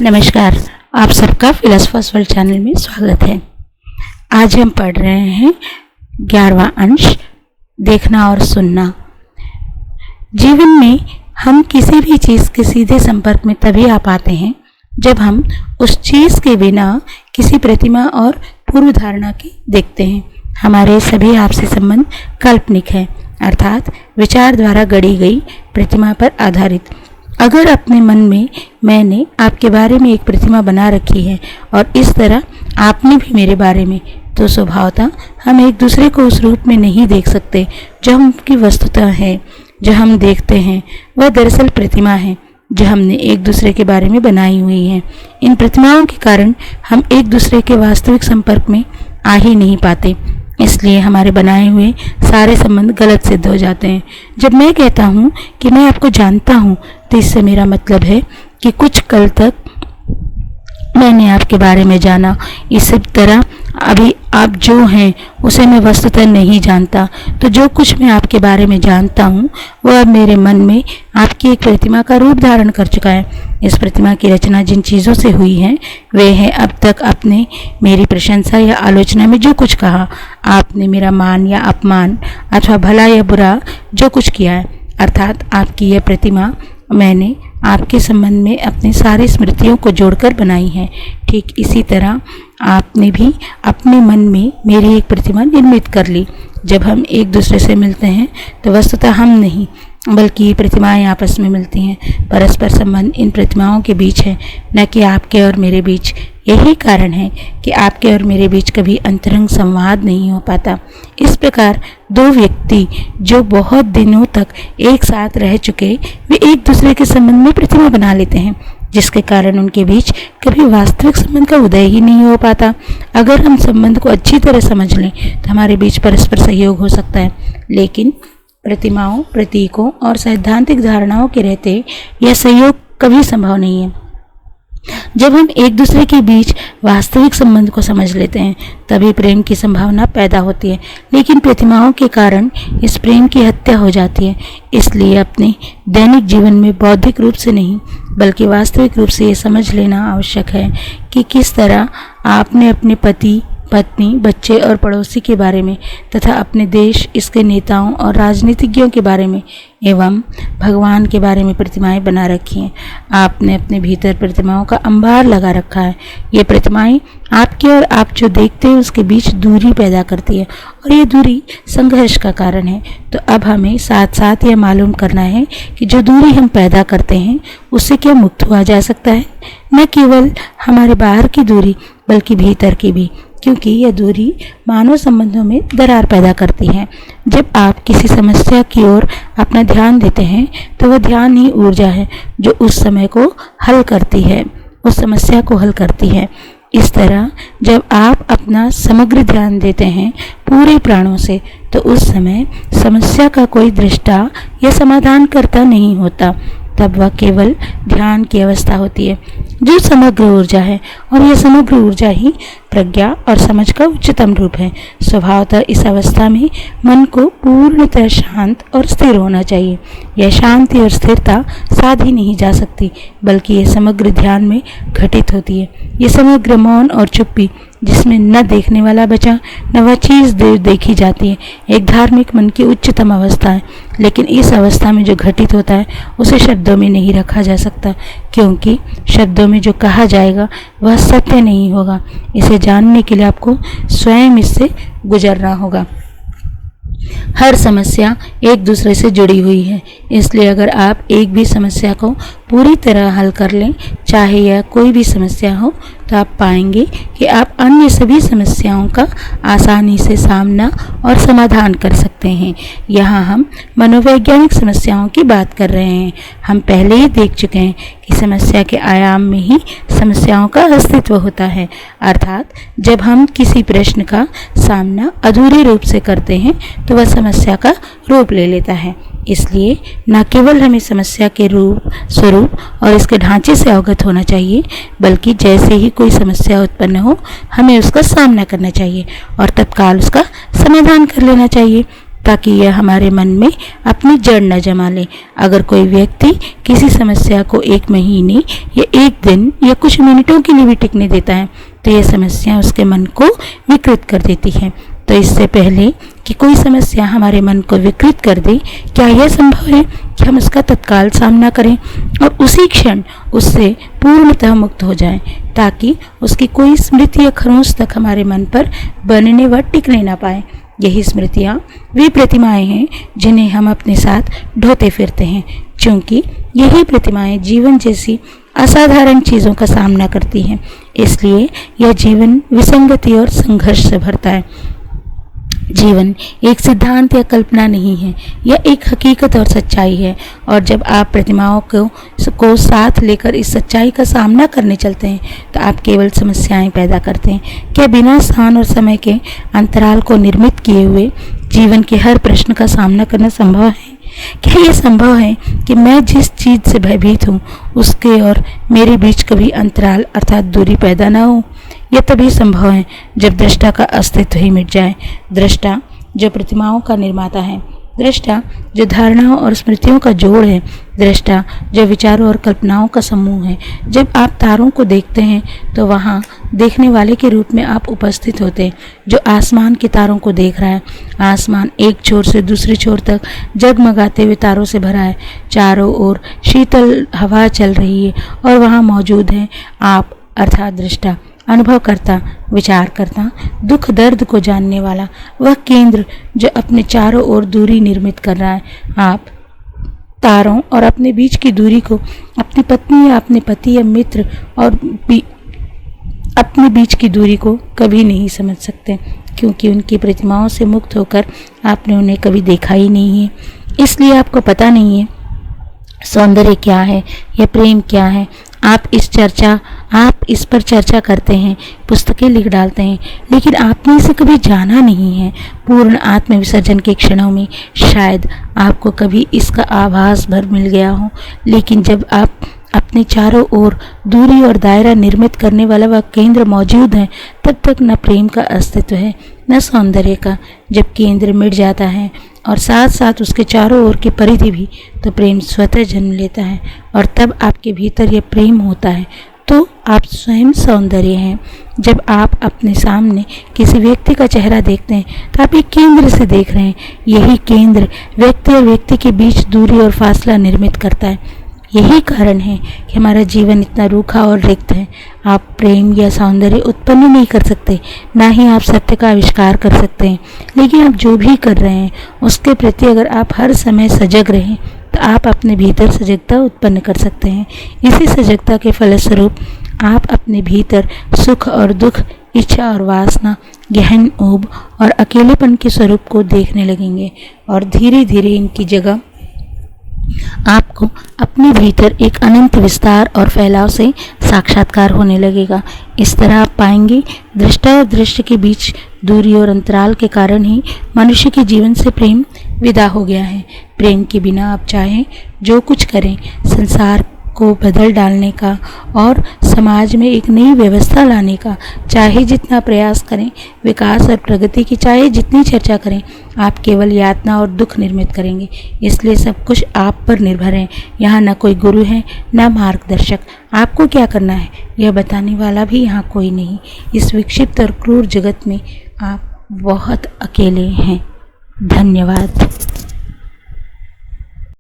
नमस्कार, आप सबका फिलोसफर्स वर्ल्ड चैनल में स्वागत है। आज हम पढ़ रहे हैं 11वां अंश, देखना और सुनना। जीवन में हम किसी भी चीज़ के सीधे संपर्क में तभी आ पाते हैं जब हम उस चीज़ के बिना किसी प्रतिमा और पूर्व धारणा के देखते हैं। हमारे सभी आपसी संबंध काल्पनिक है, अर्थात विचार द्वारा गढ़ी गई प्रतिमा पर आधारित। अगर अपने मन में मैंने आपके बारे में एक प्रतिमा बना रखी है और इस तरह आपने भी मेरे बारे में, तो स्वभावतः हम एक दूसरे को उस रूप में नहीं देख सकते जो हमकी वस्तुतः है। जो हम देखते हैं वह दरअसल प्रतिमा है जो हमने एक दूसरे के बारे में बनाई हुई है। इन प्रतिमाओं के कारण हम एक दूसरे के वास्तविक संपर्क में आ ही नहीं पाते, इसलिए हमारे बनाए हुए सारे संबंध गलत सिद्ध हो जाते हैं। जब मैं कहता हूँ कि मैं आपको जानता हूँ, तो इससे मेरा मतलब है कि कुछ कल तक मैंने आपके बारे में जाना। इसी तरह अभी आप जो हैं उसे मैं वस्तुतः नहीं जानता। तो जो कुछ मैं आपके बारे में जानता हूँ वह अब मेरे मन में आपकी एक प्रतिमा का रूप धारण कर चुका है। इस प्रतिमा की रचना जिन चीज़ों से हुई है वे हैं अब तक आपने मेरी प्रशंसा या आलोचना में जो कुछ कहा, आपने मेरा मान या अपमान अथवा भला या बुरा जो कुछ किया है, अर्थात आपकी यह प्रतिमा मैंने आपके संबंध में अपनी सारी स्मृतियों को जोड़कर बनाई है। ठीक इसी तरह आपने भी अपने मन में मेरी एक प्रतिमा निर्मित कर ली। जब हम एक दूसरे से मिलते हैं तो वस्तुतः हम नहीं बल्कि ये प्रतिमाएं आपस में मिलती हैं। परस्पर संबंध इन प्रतिमाओं के बीच है, न कि आपके और मेरे बीच। यही कारण है कि आपके और मेरे बीच कभी अंतरंग संवाद नहीं हो पाता। इस प्रकार दो व्यक्ति जो बहुत दिनों तक एक साथ रह चुके, वे एक दूसरे के संबंध में प्रतिमा बना लेते हैं, जिसके कारण उनके बीच कभी वास्तविक संबंध का उदय ही नहीं हो पाता। अगर हम संबंध को अच्छी तरह समझ लें तो हमारे बीच परस्पर सहयोग हो सकता है, लेकिन प्रतिमाओं, प्रतीकों और सैद्धांतिक धारणाओं के रहते यह सहयोग कभी संभव नहीं है। जब हम एक दूसरे के बीच वास्तविक संबंध को समझ लेते हैं तभी प्रेम की संभावना पैदा होती है, लेकिन प्रतिमाओं के कारण इस प्रेम की हत्या हो जाती है। इसलिए अपने दैनिक जीवन में बौद्धिक रूप से नहीं बल्कि वास्तविक रूप से ये समझ लेना आवश्यक है कि किस तरह आपने अपने पति, पत्नी, बच्चे और पड़ोसी के बारे में तथा अपने देश, इसके नेताओं और राजनीतिज्ञों के बारे में एवं भगवान के बारे में प्रतिमाएं बना रखी हैं। आपने अपने भीतर प्रतिमाओं का अंबार लगा रखा है। ये प्रतिमाएं आपके और आप जो देखते हैं उसके बीच दूरी पैदा करती है और ये दूरी संघर्ष का कारण है। तो अब हमें साथ साथ यह मालूम करना है कि जो दूरी हम पैदा करते हैं उससे क्या मुक्त हुआ जा सकता है, न केवल हमारे बाहर की दूरी बल्कि भीतर की भी, क्योंकि यह दूरी मानव संबंधों में दरार पैदा करती है। जब आप किसी समस्या की ओर अपना ध्यान देते हैं तो वह ध्यान ही ऊर्जा है जो उस समय को हल करती है, उस समस्या को हल करती है। इस तरह जब आप अपना समग्र ध्यान देते हैं पूरे प्राणों से तो उस समय समस्या का कोई दृष्टा या समाधानकर्ता नहीं होता, तब वह केवल ध्यान की अवस्था होती है जो समग्र ऊर्जा है, और यह समग्र ऊर्जा ही प्रज्ञा और समझ का उच्चतम रूप है। स्वभावतः इस अवस्था में मन को पूर्णतः शांत और स्थिर होना चाहिए। यह शांति और स्थिरता साधी नहीं जा सकती बल्कि यह समग्र ध्यान में घटित होती है। यह समग्र मौन और चुप्पी जिसमें न देखने वाला बचा न वह चीज़ देखी जाती है, एक धार्मिक मन की उच्चतम अवस्था है। लेकिन इस अवस्था में जो घटित होता है उसे शब्दों में नहीं रखा जा सकता, क्योंकि शब्दों में जो कहा जाएगा वह सत्य नहीं होगा। इसे जानने के लिए आपको स्वयं इससे गुजरना होगा। हर समस्या एक दूसरे से जुड़ी हुई है, इसलिए अगर आप एक भी समस्या को पूरी तरह हल कर लें, चाहे यह कोई भी समस्या हो, तो आप पाएंगे कि आप अन्य सभी समस्याओं का आसानी से सामना और समाधान कर सकते हैं। यहाँ हम मनोवैज्ञानिक समस्याओं की बात कर रहे हैं। हम पहले ही देख चुके हैं कि समस्या के आयाम में ही समस्याओं का अस्तित्व होता है, अर्थात जब हम किसी प्रश्न का सामना अधूरे रूप से करते हैं तो वह समस्या का रूप ले लेता है। इसलिए न केवल हमें समस्या के स्वरूप और इसके ढांचे से अवगत होना चाहिए, बल्कि जैसे ही कोई समस्या उत्पन्न हो हमें उसका सामना करना चाहिए और तत्काल उसका समाधान कर लेना चाहिए। ताकि यह हमारे मन में अपनी जड़ न जमा ले। अगर कोई व्यक्ति किसी समस्या को 1 महीने या 1 दिन या कुछ मिनटों के लिए भी टिकने देता है तो यह समस्या उसके मन को विकृत कर देती है। तो इससे पहले कि कोई समस्या हमारे मन को विकृत कर दे, क्या यह संभव है कि हम उसका तत्काल सामना करें और उसी क्षण उससे पूर्णतः मुक्त हो जाएं, ताकि उसकी कोई स्मृति या खरोंच तक हमारे मन पर बनने व टिकने ना पाए। यही स्मृतियाँ वे प्रतिमाएं हैं जिन्हें हम अपने साथ ढोते फिरते हैं, क्योंकि यही प्रतिमाएं जीवन जैसी असाधारण चीज़ों का सामना करती हैं। इसलिए यह जीवन विसंगति और संघर्ष से भरता है। जीवन एक सिद्धांत या कल्पना नहीं है, यह एक हकीकत और सच्चाई है। और जब आप प्रतिमाओं को साथ लेकर इस सच्चाई का सामना करने चलते हैं तो आप केवल समस्याएं पैदा करते हैं। क्या बिना स्थान और समय के अंतराल को निर्मित किए हुए जीवन के हर प्रश्न का सामना करना संभव है? क्या यह संभव है कि मैं जिस चीज़ से भयभीत हूँ उसके और मेरे बीच कभी अंतराल अर्थात दूरी पैदा न हो? यह तभी संभव है जब दृष्टा का अस्तित्व ही मिट जाए। दृष्टा जो प्रतिमाओं का निर्माता है, दृष्टा जो धारणाओं और स्मृतियों का जोड़ है, दृष्टा जो विचारों और कल्पनाओं का समूह है। जब आप तारों को देखते हैं तो वहाँ देखने वाले के रूप में आप उपस्थित होते हैं, जो आसमान के तारों को देख रहा है। आसमान एक छोर से दूसरे छोर तक जगमगाते हुए तारों से भरा है। चारों ओर शीतल हवा चल रही है और वहाँ मौजूद है आप अर्थात दृष्टा, अनुभव करता, विचार करता, दुख दर्द को जानने वाला वह केंद्र जो अपने चारों ओर दूरी निर्मित कर रहा है। आप तारों और अपने बीच की दूरी को अपनी पत्नी या अपने पति या मित्र और अपने बीच की दूरी को कभी नहीं समझ सकते, क्योंकि उनकी प्रतिमाओं से मुक्त होकर आपने उन्हें कभी देखा ही नहीं है। इसलिए आपको पता नहीं है सौंदर्य क्या है या प्रेम क्या है। आप इस पर चर्चा करते हैं, पुस्तकें लिख डालते हैं, लेकिन आपने इसे कभी जाना नहीं है। पूर्ण आत्म विसर्जन के क्षणों में शायद आपको कभी इसका आभास भर मिल गया हो, लेकिन जब आप अपने चारों ओर दूरी और दायरा निर्मित करने वाला वह केंद्र मौजूद है, तब तक न प्रेम का अस्तित्व है न सौंदर्य का। जब केंद्र मिट जाता है और साथ साथ उसके चारों ओर की परिधि भी, तो प्रेम स्वतः जन्म लेता है और तब आपके भीतर यह प्रेम होता है। तो आप स्वयं सौंदर्य हैं। जब आप अपने सामने किसी व्यक्ति का चेहरा देखते हैं तो आप एक केंद्र से देख रहे हैं। यही केंद्र व्यक्ति और व्यक्ति के बीच दूरी और फासला निर्मित करता है। यही कारण है कि हमारा जीवन इतना रूखा और रिक्त है। आप प्रेम या सौंदर्य उत्पन्न नहीं कर सकते, ना ही आप सत्य का आविष्कार कर सकते हैं। लेकिन आप जो भी कर रहे हैं उसके प्रति अगर आप हर समय सजग रहें तो आप अपने भीतर सजगता उत्पन्न कर सकते हैं। इसी सजगता के फलस्वरूप आप अपने भीतर सुख और दुख, इच्छा और वासना, गहन ऊब और अकेलेपन के स्वरूप को देखने लगेंगे और धीरे धीरे इनकी जगह आपको अपने भीतर एक अनंत विस्तार और फैलाव से साक्षात्कार होने लगेगा। इस तरह आप पाएंगे दृष्टा और दृश्य के बीच दूरी और अंतराल के कारण ही मनुष्य के जीवन से प्रेम विदा हो गया है। प्रेम के बिना आप चाहें जो कुछ करें, संसार को बदल डालने का और समाज में एक नई व्यवस्था लाने का चाहे जितना प्रयास करें, विकास और प्रगति की चाहे जितनी चर्चा करें, आप केवल यातना और दुख निर्मित करेंगे। इसलिए सब कुछ आप पर निर्भर है। यहाँ न कोई गुरु है न मार्गदर्शक। आपको क्या करना है यह बताने वाला भी यहाँ कोई नहीं। इस विक्षिप्त और क्रूर जगत में आप बहुत अकेले हैं। धन्यवाद।